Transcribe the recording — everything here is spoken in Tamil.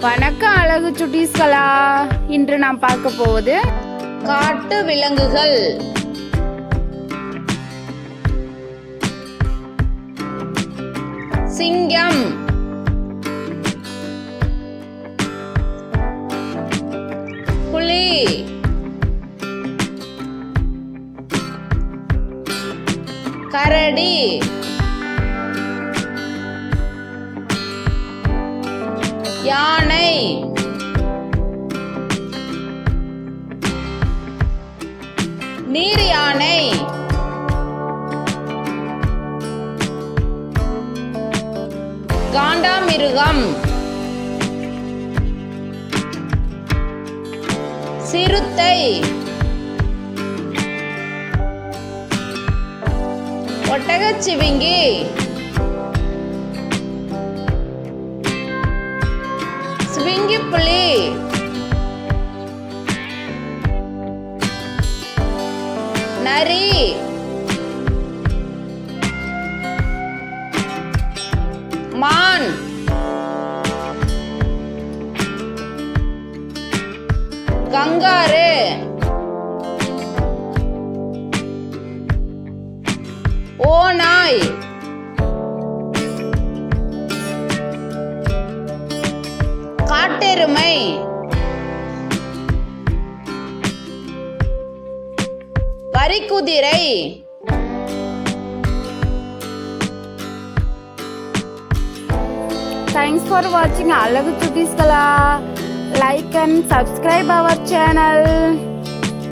வணக்கம் அழகு சுட்டீஸ்களா. இன்று நாம் பார்க்க போவது காட்டு விலங்குகள். சிங்கம், புலி, கரடி, யானை, நீர் யானை, காண்டாமிருகம், சிறுத்தை, ஒட்டகச்சிவிங்கி, சிவிங்கிப்புலி, நரி, மான், கங்காரு, ஓநாய், காட்டெருமை, வரிக்குதிரை. Thanks for watching அழகு சுட்டீஸ்களா. Like and subscribe our channel.